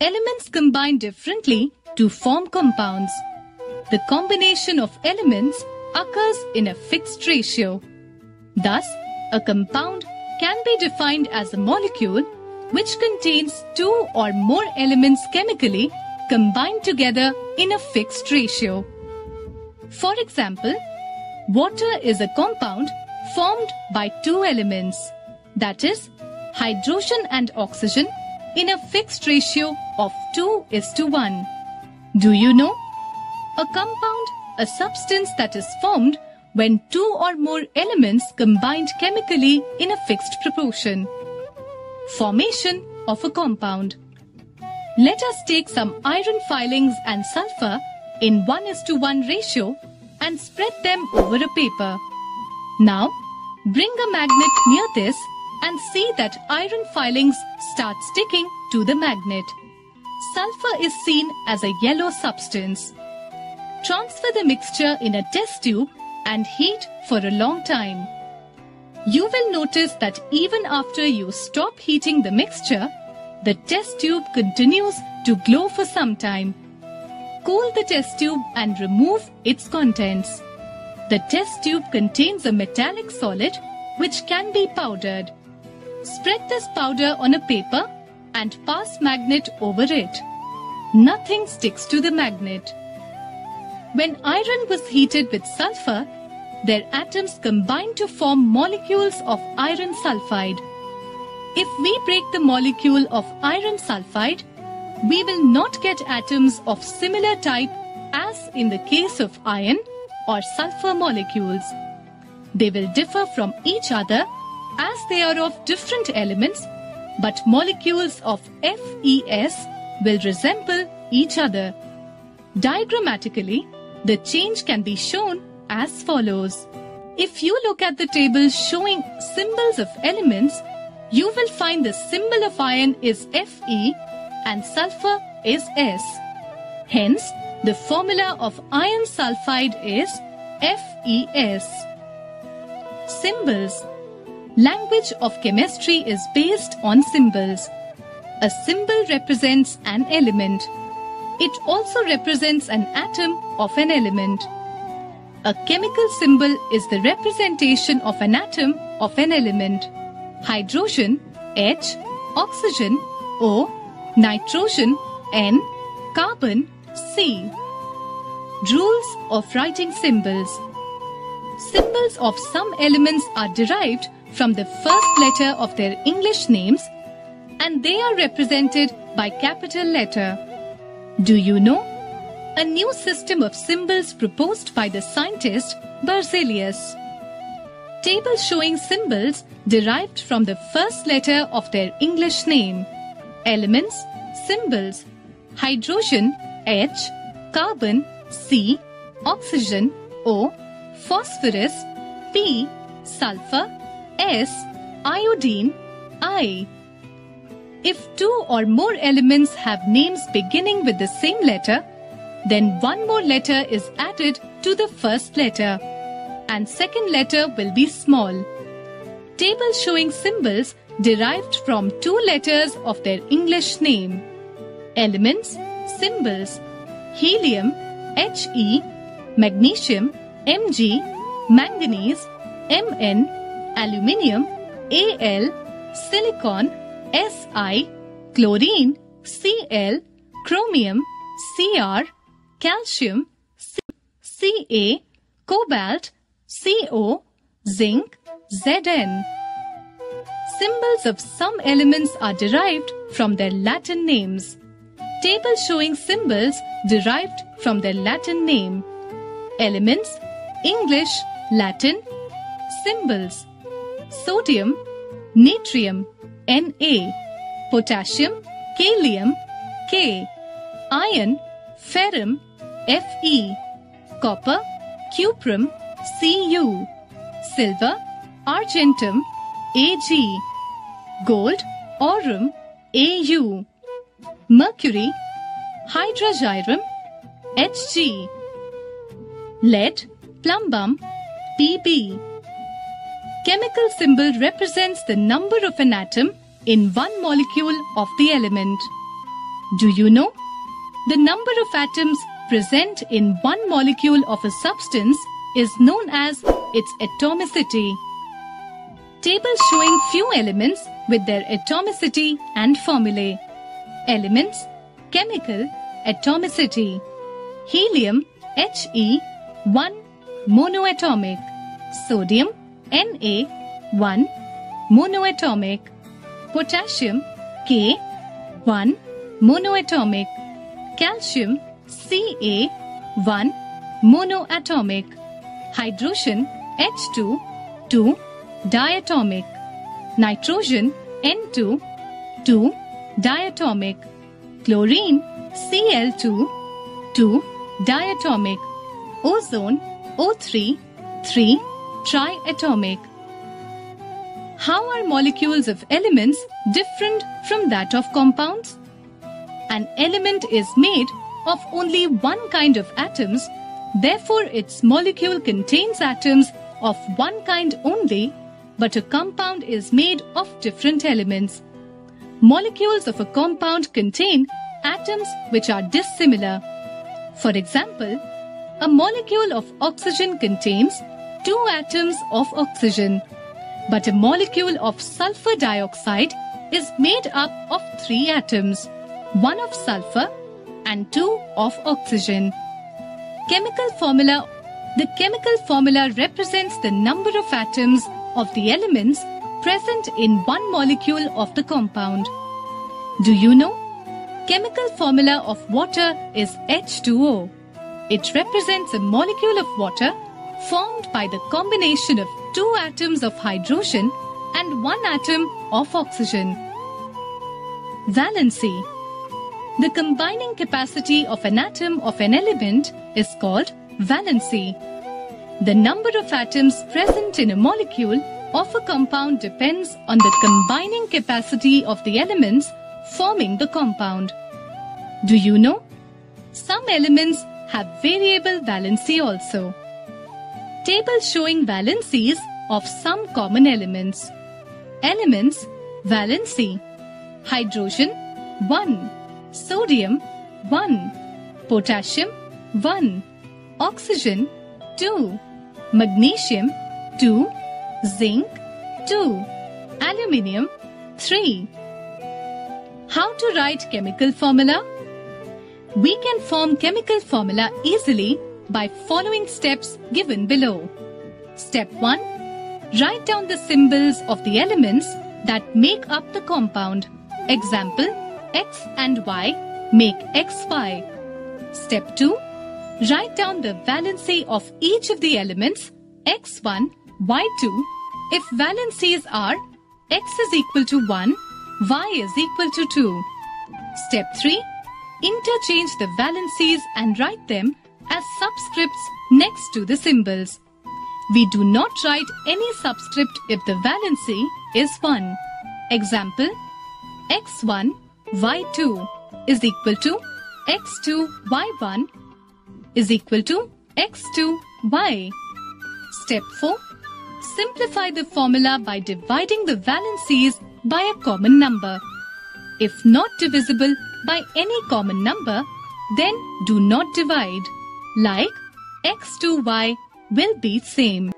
Elements combine differently to form compounds. The combination of elements occurs in a fixed ratio. Thus, a compound can be defined as a molecule which contains two or more elements chemically combined together in a fixed ratio. For example, water is a compound formed by two elements, that is, hydrogen and oxygen in a fixed ratio of 2:1. Do you know? A compound, a substance that is formed when two or more elements combined chemically in a fixed proportion. Formation of a compound. Let us take some iron filings and sulfur in 1:1 ratio and spread them over a paper. Now, bring a magnet near this and see that iron filings start sticking to the magnet. Sulfur is seen as a yellow substance. Transfer the mixture in a test tube and heat for a long time. You will notice that even after you stop heating the mixture, the test tube continues to glow for some time. Cool the test tube and remove its contents. The test tube contains a metallic solid which can be powdered. Spread this powder on a paper and pass magnet over it. Nothing sticks to the magnet. When iron was heated with sulfur, their atoms combined to form molecules of iron sulfide. If we break the molecule of iron sulfide, we will not get atoms of similar type as in the case of iron or sulfur molecules. They will differ from each other as they are of different elements, but molecules of FeS will resemble each other. Diagrammatically, the change can be shown as follows. If you look at the table showing symbols of elements, you will find the symbol of iron is Fe and sulfur is S. Hence, the formula of iron sulfide is FeS. Symbols. Language of chemistry is based on symbols. A symbol represents an element. It also represents an atom of an element. A chemical symbol is the representation of an atom of an element. Hydrogen H, oxygen O, nitrogen N, carbon C. Rules of writing symbols. Symbols of some elements are derived from the first letter of their English names and they are represented by capital letter. Do you know? A new system of symbols proposed by the scientist Berzelius. Table showing symbols derived from the first letter of their English name. Elements, symbols, hydrogen H, carbon C, oxygen O, phosphorus P, sulfur S, iodine I. If two or more elements have names beginning with the same letter, then one more letter is added to the first letter, and second letter will be small. Table showing symbols derived from two letters of their English name. Elements, symbols, helium He, magnesium Mg, manganese Mn, aluminium Al, silicon Si, chlorine Cl, chromium Cr, calcium Ca, cobalt Co, zinc Zn. Symbols of some elements are derived from their Latin names. Table showing symbols derived from their Latin name. Elements, English, Latin. Symbols, sodium, natrium, Na, potassium, kalium, K, iron, ferrum, Fe, copper, cuprum, Cu, silver, argentum, Ag, gold, aurum, Au, mercury, hydrargyrum, Hg, lead, plumbum, Pb. Chemical symbol represents the number of an atom in one molecule of the element. Do you know? The number of atoms present in one molecule of a substance is known as its atomicity. Table showing few elements with their atomicity and formulae. Elements: chemical atomicity. Helium He 1 monoatomic. Sodium Na 1 monoatomic. Potassium K 1 monoatomic. Calcium Ca 1 monoatomic. Hydrogen H2 2 diatomic. Nitrogen N2 2 diatomic. Chlorine Cl2 2 diatomic. Ozone O3 3 triatomic. How are molecules of elements different from that of compounds? An element is made of only one kind of atoms, therefore its molecule contains atoms of one kind only, but a compound is made of different elements. Molecules of a compound contain atoms which are dissimilar. For example, a molecule of oxygen contains 2 atoms of oxygen, but a molecule of sulfur dioxide is made up of 3 atoms, 1 of sulfur and 2 of oxygen. Chemical formula. The chemical formula represents the number of atoms of the elements present in one molecule of the compound. Do you know? Chemical formula of water is H2O. It represents a molecule of water formed by the combination of 2 atoms of hydrogen and 1 atom of oxygen. Valency. The combining capacity of an atom of an element is called valency. The number of atoms present in a molecule of a compound depends on the combining capacity of the elements forming the compound. Do you know? Some elements have variable valency also. Table showing valencies of some common elements. Elements: valency. Hydrogen 1, sodium 1, potassium 1, oxygen 2, magnesium 2, zinc 2, aluminium 3. How to write chemical formula? We can form chemical formula easily by following steps given below. Step 1. Write down the symbols of the elements that make up the compound. Example, X and Y make XY. Step 2. Write down the valency of each of the elements X1, Y2 if valencies are X is equal to 1, Y is equal to 2. Step 3. Interchange the valencies and write them as subscripts next to the symbols. We do not write any subscript if the valency is 1. Example, X1, Y2 is equal to X2, Y1 is equal to X2, Y. Step 4. Simplify the formula by dividing the valencies by a common number. If not divisible by any common number, then do not divide. Like X2Y will be same.